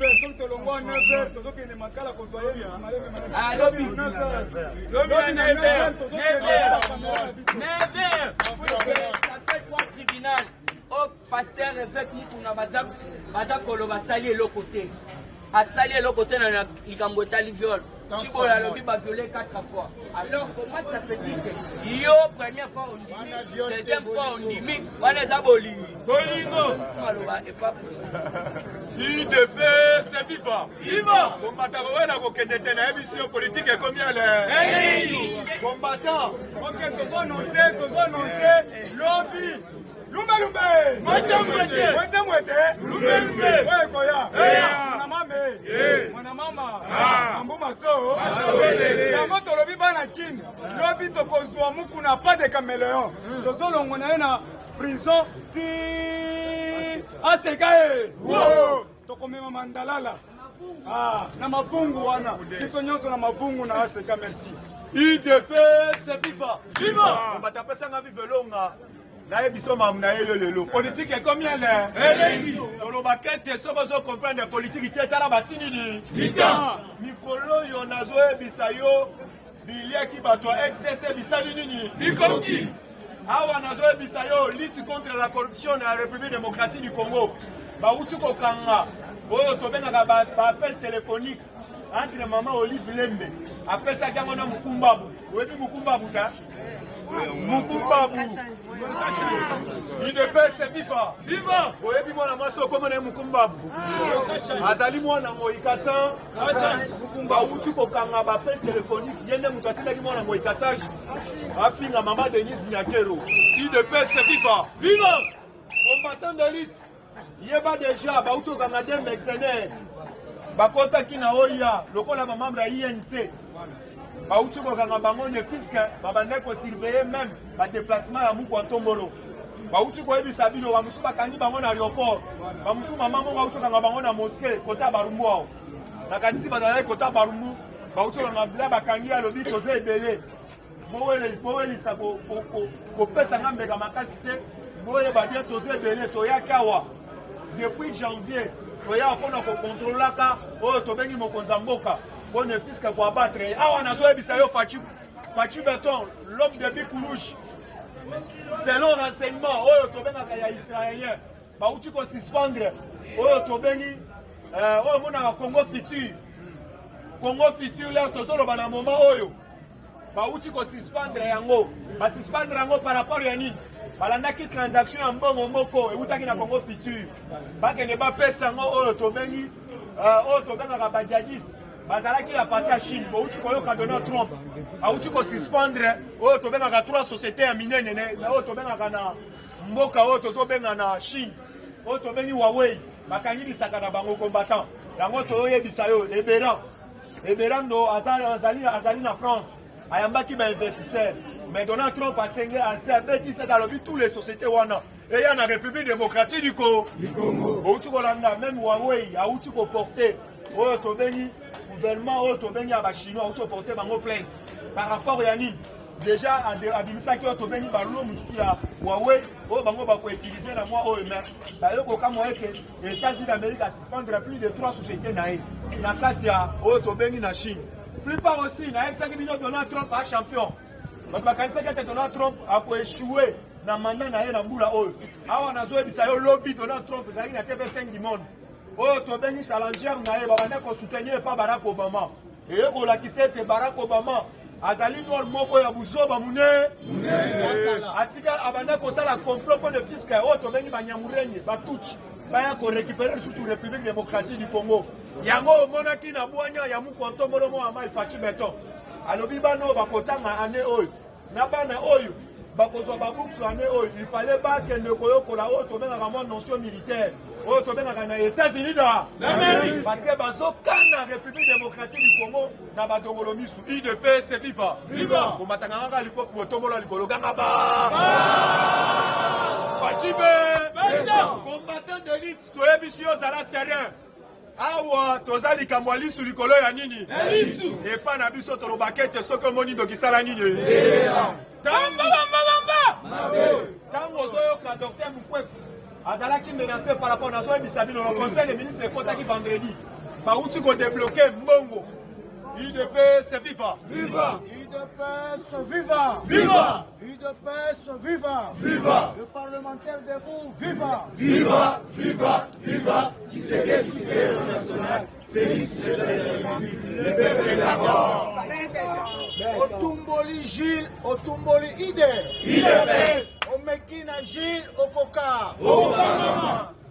Ça fait 3 tribunaux. Au pasteur évêque mukuna baza koloba sali le côté a sali le côté na likambo tali viol Chibola lobi ba violé 4 fois. Alors comment ça fait dire que yo première fois on dit deuxième fois on dit mi wana zaboli bolingo maloba et pas possible. IDP c'est viva combattant na ko kendete na émission politique et combien les combattants ok tozo annoncer lobby Lumbe! Ouais, Koya! Mwana mama! Ambuma so! Yango tolobi bana kin! Lobi tokozwa muku na pas de caméléon! Tozo longo na na prison ti asekae! Wow! Tokomema mandalala! Ah, na mafungu wana! Biso nyonso na mafungu na aseka, merci! IDP c'est viva! On va taper ça na vive longa! Na ebiso mamna lelo politique est combien là tolo bakete so bozo comprendre politique tetala basini ni dita mikolo yo nazo ebisa yo bilia ki bato excès bisali nini bikoki awa nazo ebisa yo lutte contre la corruption na République démocratique du Congo ba utu ko kanga oyo tobenga ba appel téléphonique entre maman Olive Lembe après ça jango na Mukumbabu webi Mukumbabu ta Mukumbabu IDP c'est viva oyebi mwana mwasi okomona Mukumbabu azali mwana Moïkasan bauti kokanga bapel téléphonique yende mutu atindaki mwana Moïkasage afinga mama Denise Nyakero IDP c'est viva combattant de lutte yeba déjà bauti kokanga des mercenaires bakotaki na oya lokola mamambre ya INC bauti kokanga bango ne fiske babande ko surveiller même ba déplacement ya Mukantombolo bauti ko ebisa bino bamusu bakangi bango na aéroport bamusu mama mo bauti kokanga bango na mosquée kota Barumbu ao na kanisi badala kota Barumbu bauti kokanga bla bakangi alobi toze ebele bowelisa ko pesa ngambeka makasi te boye badia toze ebele toyaki awa depuis janvier toya mpona kokontrolaka oyo tobengi mokonza mboka mpona fiske koabatre awa nazoyebisa yo Fachi Beton l'homme de bic rouge selon renseignement oyo tobengaka ya israélien bauti kosuspendre oyo tobengi oyo monaka Congo futur leo tozoloba na moment oyo bauti kosuspendre yango basuspendre yango par rapport ya nini balandaki transaction ya mbongo moko eutaki na Congo Futur bakende bapesa yango oyo tobengaka bajadis bazalaki na parti ya Chine bauti koyoka Donald Trump auti kosuspendre oyo tobengaka 3 société ya minene oyo tobengaka na mboka oyo tozobenga na Chine oyo tobengi Huawei bakangibisaka na bango combattant yango toyebisa yo Eberan ndo azali na France ayambaki bainvestisseur mais Donald Trump abetisi alobi tous les sociétés wana eya na République démocratique du Congo outi kolanda même Huawei auti koporte oyo tobengi gouvernement oyo tobengi ya bachinois auti koporte bango plainte par rapport ya nini déjà abimisaki oyo tobengi balulo mosusu ya Huawei oyo bango bakoutilize na mwa oyo mer bayokoka mwa ete États-Unis d'Amérique asuspendre plus de 3 sociétés na ye na kati ya oyo tobengi na Chine plupart aussi nayebisaki bino Donald Trump a champion bato bakanisaki ete Donald Trump akoéchoué na manda na ye na mbula oyo awa nazoyebisa yo lobi Donald Trump ezalaki na TV5 du monde oyo tobengi challenger na ye babanda kosoutenir epa Barack Obama eye kolakisa ete Barack Obama azali nor moko ya buzoba mune atika abanda kosala complot mpo de fiske oyo tobengi banyamurenye batuchi baya korécupérer lisusu République démocratique du Congo yango omonaki na bwanya ya mukontombolo mo ya mai faci beton alobi bana oyo bakotanga ane oyo na bana oyo bakozwa babuksu ane oyo ifale bakende koyokola oyo tobengaka mwa notion militaire oyo tobengaka na États-Unis d'Amérique parce que bazokana République démocratique du Congo na badongolo misu IDPS viva komatanga kaka likofu botombolo ya likolo ganga facibe combattant d'élite toyebisi yo ozala sérien awa toza likambo ya lisu likolo ya nini epa na biso tolobaka ete soki omoni dokisala nini ntango ozoyoka docteur Mukweku azalaki menacé par rapport nazoyebisa bino le conseil des ministres ekotaki vendredi bauti kodébloke mbongo UDPS viva UDPS viva viva UDPS viva viva le parlementaire debout viva viva viva viva Tshisekedi supérieur national Félix le peuple d'abord Otumboli Gilles Otumboli IDPS Omekina Gilles Okoka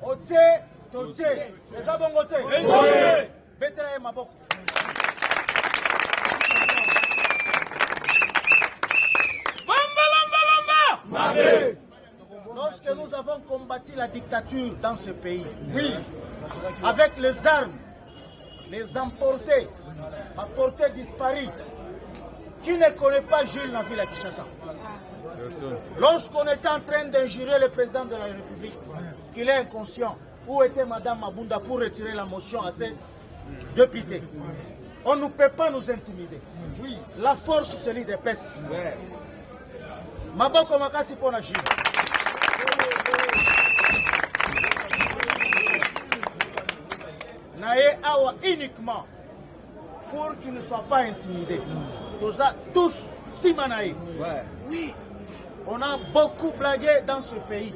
Ote Tote eza bongo te betela ye maboko lorsque nous avons combattu la dictature dans ce pays, oui, avec les armes, les emportés, apportés disparus, qui ne connaît pas Jules na ville à Kinshasa? Lorsqu'on était en train d'injurer le président de la République, qu'il est inconscient, où était Madame Mabunda pour retirer la motion à ses députés? On ne peut pas nous intimider. Oui, la force se lit des pestes. Maboko makasi pona Jules. Naé awa uniquement pour qu'il ne soit pas intimidé. Tous simanaï. Oui. On a beaucoup blagué dans ce pays.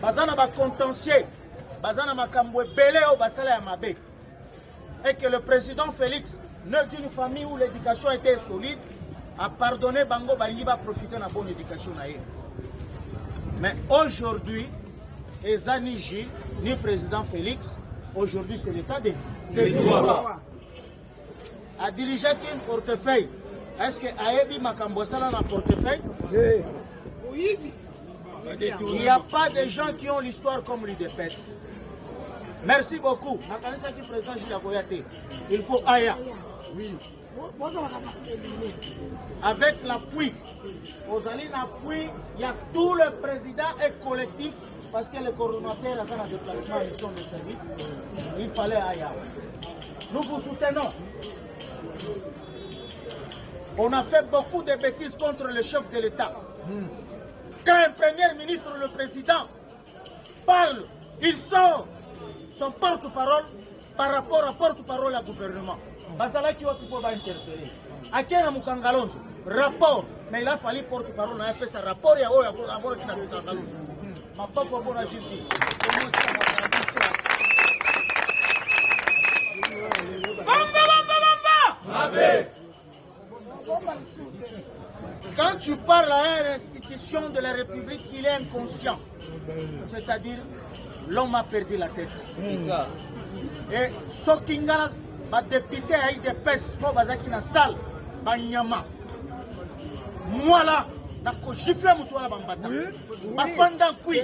Bazana ba contentieux, bazana makambwe belé au basala ya mabe. Et que le président Félix, né d'une famille où l'éducation était solide, a pardonné Bango Balingi va profiter de la bonne éducation. Mais aujourd'hui, Eza ni Gilles, ni président Félix, aujourd'hui c'est l'état des droits. A dirigé un portefeuille. Est-ce que Aebi Makambosala a un portefeuille? Oui. Il n'y a pas de gens qui ont l'histoire comme l'UDPS. Merci beaucoup. Il faut Aya. Oui. Avec l'appui, il y a tout le président et collectif, parce que le coordonnateur a fait un déplacement et son service. Il fallait Aya. Nous vous soutenons. On a fait beaucoup de bêtises contre le chef de l'État. Quand un premier ministre, le président, parle, il sort son porte-parole par rapport à porte-parole à gouvernement. Bazala qui va interférer. À quel Mukangalonso rapport, mais il a fallu porte-parole, on a fait ce rapport et à rapport qui n'a pas Mukangalonso. Ma papa pour agir. Quand tu parles à une institution de la République, il est inconscient. C'est-à-dire, l'homme a perdu la tête. C'est ça. Et Sokingala, ma député avec des pèses, moi, bazaki na salle, banyama. Moi là, nako gifle moutoua bambata. Bafanda kui.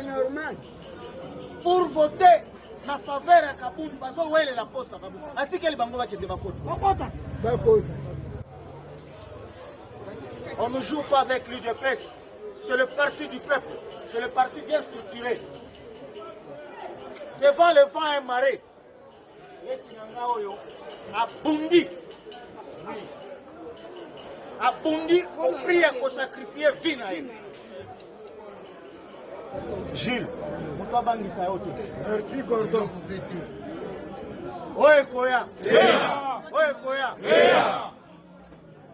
Pour voter na faveur à Kaboun, bazo wele la poste à Kaboun. Ati quel bango va qui te va côté. On ne joue pas avec l'UDPS. C'est le parti du peuple. C'est le parti bien structuré. Devant le vent et marée. A Bundi, on prie à sacrifier vie. Gilles, Merci Gordon. Oye Koya. Oye Koya.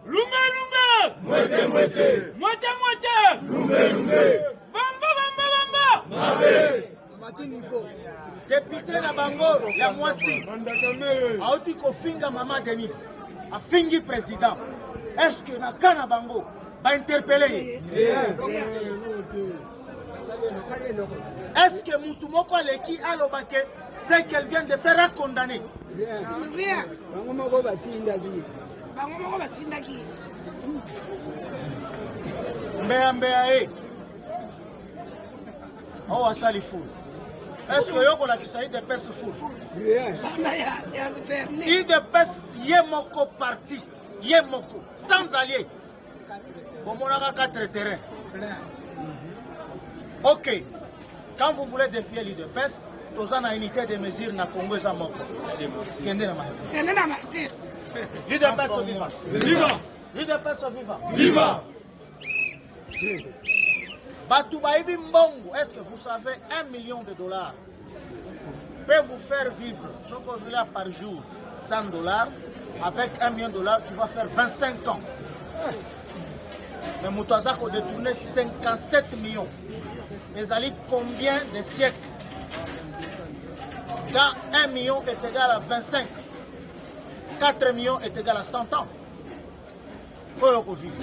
Lumbe, lumbe. Mwete, mwete. Mwete, mwete. Lumbe, lumbe. Bamba, bamba, bamba. Mabe. Mati niveau. Député na bango ya mwasi. Aoti kofinga Mama Denise. Afingi président. Est-ce que na kana bango va interpeller? Est-ce que Moutoumoko Leki Alobake, ce qu'elle vient de faire à condamner? Rien. Mbea oh asali fou. Est-ce que yoko la kisaï de pes fou? Il de pes yemoko parti, yemoko sans allié. Bon mon a 4 terrains. Ok. Quand vous voulez défier l'UDPS, vous avez une unité de mesure na Congo za moko. Kende na martyr. L'UDPS au vivant. Viva. L'UDPS au vivant. Viva. Batoubaïbi Mbongo, est-ce que vous savez 1 million de dollars peut vous faire vivre ce que vous voulez par jour 100 dollars. Avec 1 million de dollars, tu vas faire 25 ans. Mais Moutouazak a détourné 57 millions. Les alliés combien de siècles? Quand 1 million est égal à 25, 4 millions est égal à 100 ans. Pour le vivre.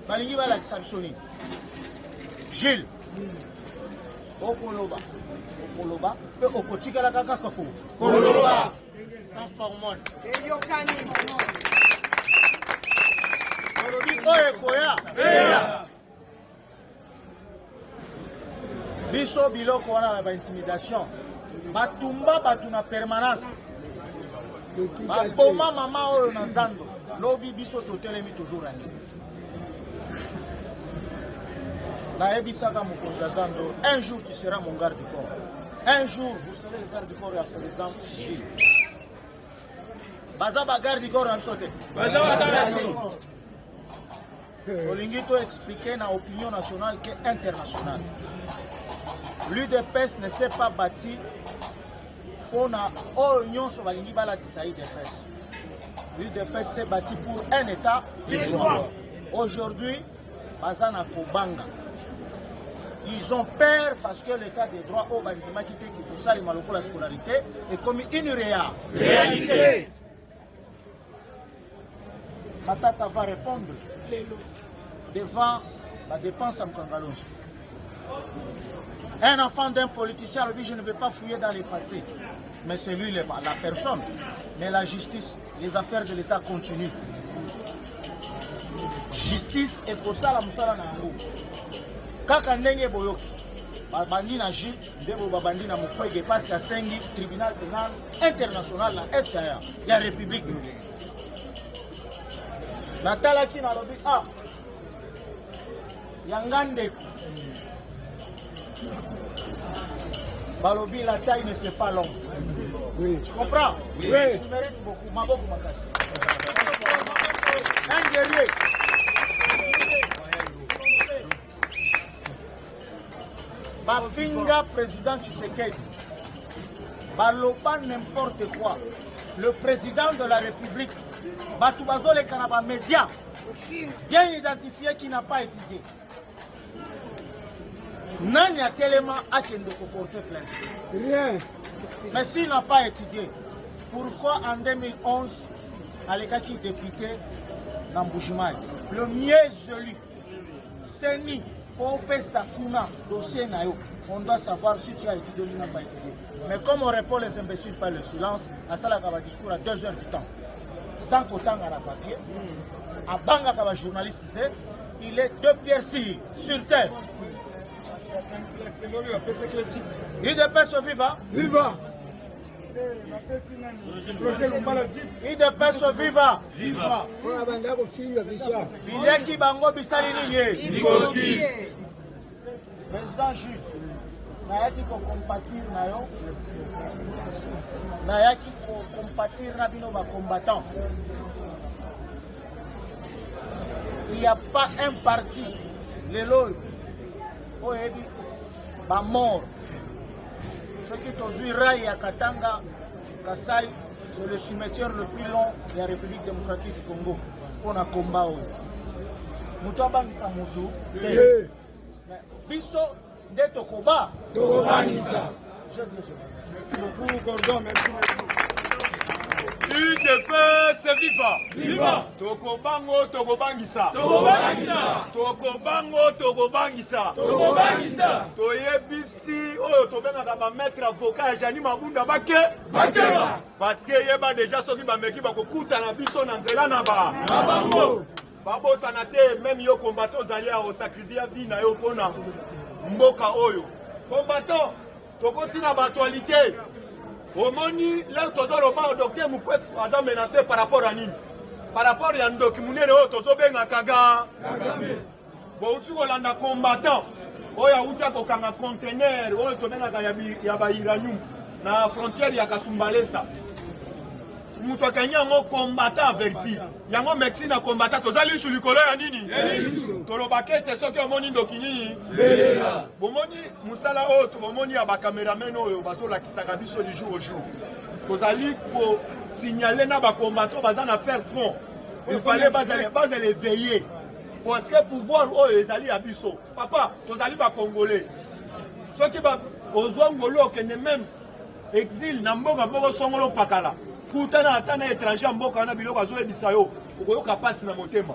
Balingi va l'exceptionner. Gilles. Okoloba. Okoloba. Okotika la kaka kako. Okoloba. Sans formol. Oye koya. Biso biloko wana ba intimidation. Batumba batuna permanence. Bapoma mama oyo na zando. Lobi biso totelemi toujours à un jour tu seras mon garde du corps. Un jour vous serez le garde du corps à président Gilles. Bazaba garde du corps à sauter. Olingito expliquer dans l'opinion nationale et internationale. L'UDPS ne s'est pas bâti pour l'union sur la ligne balatisaï de presse. L'UDPS s'est bâti pour un État de droit. Aujourd'hui, Bazana Kobanga. Ils ont peur parce que l'état des droits au Bandima qui pour ça les malocos la scolarité est comme une réalité. Matata va répondre devant la dépense en Kangalonso. Un enfant d'un politicien lui dit je ne vais pas fouiller dans les passés. Mais c'est lui la personne. Mais la justice, les affaires de l'État continuent. Justice et pour ça la moussala na yango. Kaka ndenge boyoki babandi na Gilles ndebo babandi na Mukwege parce que sengi tribunal pénal international na SAA ya république natalaki na lobi ah yangande balobi la taille ne fait pas long. Oui. Tu comprends? Oui. Tu mérites beaucoup. Maboko makasi. Un guerrier. Bafinga président Tshisekedi. Baloba n'importe quoi. Le président de la République. Batoubazo les Kanaba médias. Bien identifié qui n'a pas étudié. Nani a tellement de porter plainte. Rien. Mais s'il n'a pas étudié, pourquoi en 2011, à l'état qui député dans Bougimaï, le mieux celui Seni, pour faire ça, dossier, on doit savoir si tu as étudié ou tu n'as pas étudié. Mais comme on répond les imbéciles par le silence, à ça, il y a un discours à 2 heures du temps. Sans qu'autant à la papier, à Banga, il y a un journaliste, il est 2 pierres sur terre. IDPS viva. Viva. IDPS viva. Viva. Il est qui bango bisali niye. Président Jules, nayaki ko compatir na yo. Nayaki ko compatir na bino ba combattant. Il n'y a pas un parti, les lois, ba mort. Ce qui est Raï à Katanga, Kassai, c'est le cimetière le plus long de la République démocratique du Congo. On a combat. Moutou Abangisa Moutou. Biso de Tokoba. Tokobangisa. Merci beaucoup, Gordon. Merci. UDPS viva. Viva. Tokobango, Tokobangisa. Tokobangisa. Tokobango, Tokobangisa. Tokobangisa. Toyebisi, oh, tobenga ba maître avocat Jani Mabunda bake. Bakeba. Parce que yeba déjà soki ba meki ba kokuta na biso na nzela na ba. Mabango. Babo sanate même yo combattant zalia au sacrifice vie na yo pona mboka oyo. Combattant, tokotina ba actualité. Omoni, là, le docteur Moukouef a menacé par rapport à Nîmes. Par rapport à Ndok Mounere, Tozo Benga Kaga. Bon, tu vois, là, combattant. Oya Outa Kokanga conteneur, Oya Tobenga Yaba Iranium. Na frontière Yakasumbalesa. Mouto Kenya, un combattant averti. Yango médecine à combattant. Tozali sous le colère à Nini. Tolobake, c'est ce que Moni Dokini. Bomoni, Moussala Haute, Bomoni à caméraman, Baso la Kisagabiso du jour au jour. Tozali, faut signaler na combattant, Bazan à faire front. Il fallait pas les veiller. Parce que pouvoir, les alliés à Bisso. Papa, Tozali va Congolais. Ceux qui va aux Zouangolo, qui n'est même exil, Namboga, Bogo Songolo Pakala. Koutana atana étranger mboka na biloko azo ebisa yo okoyoka pasi na motema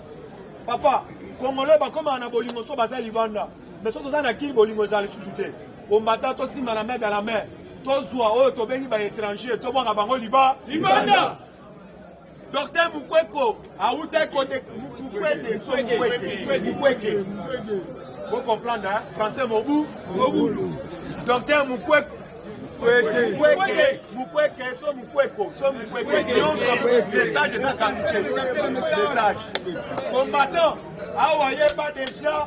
papa Congolais ba koma na bolingo so baza libanda mais so toza na kili bolingo za lisusu te kombata to simba la main dans la main to zwa oyo to bengi ba étranger to bwana bango libanda docteur Mukweko aouta côté Mukweke vous comprendre hein français mobu docteur Mukweko Mukweke, so Mukweko, message de sa qualité, message. Combattant, awaye pas déjà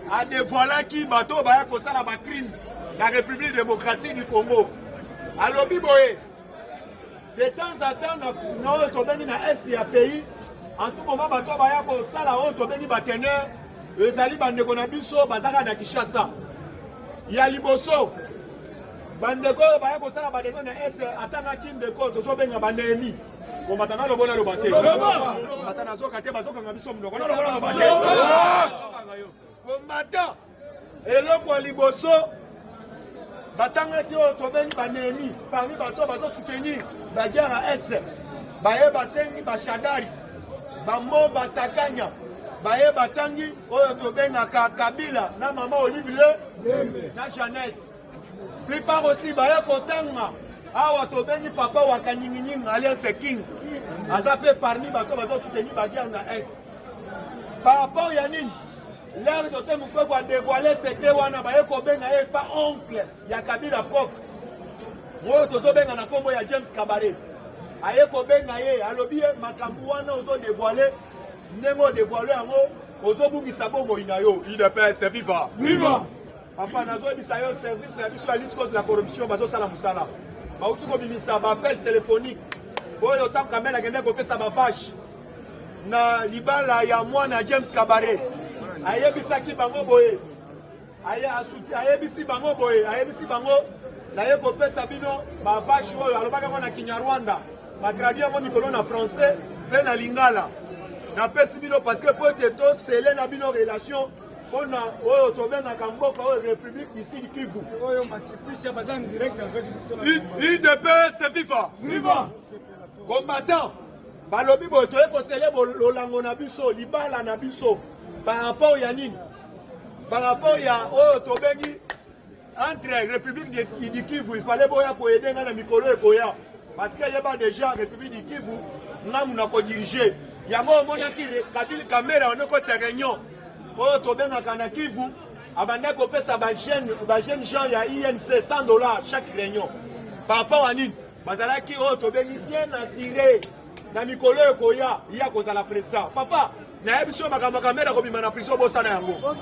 à dévoiler qui bateau baya kosa la crime la République démocratique du Congo. Alors biboé, de temps en temps, nous tombons dans un pays, en tout moment bateau baya kosa la haute tombons bateneur, les alliés bandeko na biso bazaka na Kinshasa. Il y a liboso. Bandeko baya kosala bandeko na ese atanga kindeko tozo benga bandemi kombatana lobona lobate kombatana zoka te bazoka ngabiso mnoko na lobona lobate kombata eloko liboso batanga ti o to bengi bandemi parmi bato bazo soutenir ba guerre à est baye batengi ba shadari ba mo ba sakanya baye batangi oyo to benga Kabila na mama Olivier na Jeannette. Plupart aussi, bah, kotanga. Awa to bengi papa wakaningining alias King. Azapé parmi bato bazo soutenir ba guerre na est. Par rapport à Yanine, l'air de te Mukweko a dévoilé c'était wana ba ko benga e pas oncle ya Kabila propre. Moi tozo benga na kombo ya James Kabaré. Aye ko benga ye alobi makambu wana ozo dévoiler ndemo dévoiler yango ozo bungisa bongo inayo. IDPS viva. Viva. Papa nazo ebisa yo service na biso ya lutte contre la corruption bazo sala musala. Ba uti ko bimisa ba appel téléphonique. Oyo tam kamela kende ko pesa ba vache. Na libala ya mwana James Kabaré. Ayebisa ki bango boye. Ayebisi bango boye, ayebisi bango na ye ko pesa bino ba vache oyo alobaka mwana Kinyarwanda. Ba traduire mo mikolo na français pe na lingala. Na pesi bino parce que pour te to sceller na bino relation. On a République ici du Kivu. IDPS viva. Viva. Combattant. Balobi botoye ko célébrer lolango na biso, libala na biso par rapport à Yanine. par rapport ya oyo tobengi entre République du Kivu, il fallait boya ko aider na mikolo ekoya parce que yeba déjà République du Kivu ngamu na ko diriger yango mona ki Kabila caméra on ko réunion oyo tobengaka na Kivu abanda ko pesa ba jeune gens ya INC $100 chaque réunion par rapport à nini bazalaki oyo tobengi bien assuré na mikolo ekoya ya kozala président papa na biso makambo kamera kobima na prison bosana yango parce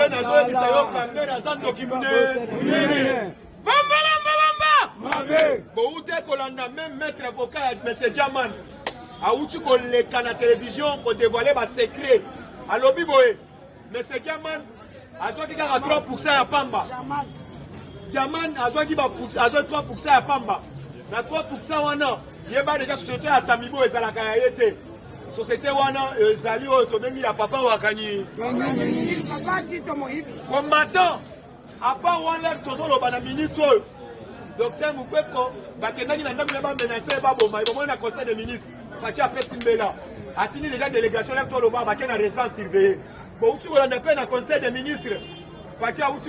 que nazoyebisa yo kamera za ndoki munene boute kolanda même maître avocat ya M. Diamant auti koleka na télévision kodévoile basecret alobi boye M. Diamant azwaki kaka 3% ya pamba Diamant azwaki 3% ya pamba na 3% wana yeba deja société ya Samibo ezalaka ya ye te société wana ezali oyo tobengi ya papa wakanyi combattant apa wana tozoloba na minute oyo docteur Mukweko bakendaki na ndambo ya bamenase baboma ebomoi na conseil des ministres faci apesi mbela atini déjà délégation ya toloba batie na résidence surveillée bouti kolanda mpe na conseil des ministres faci auti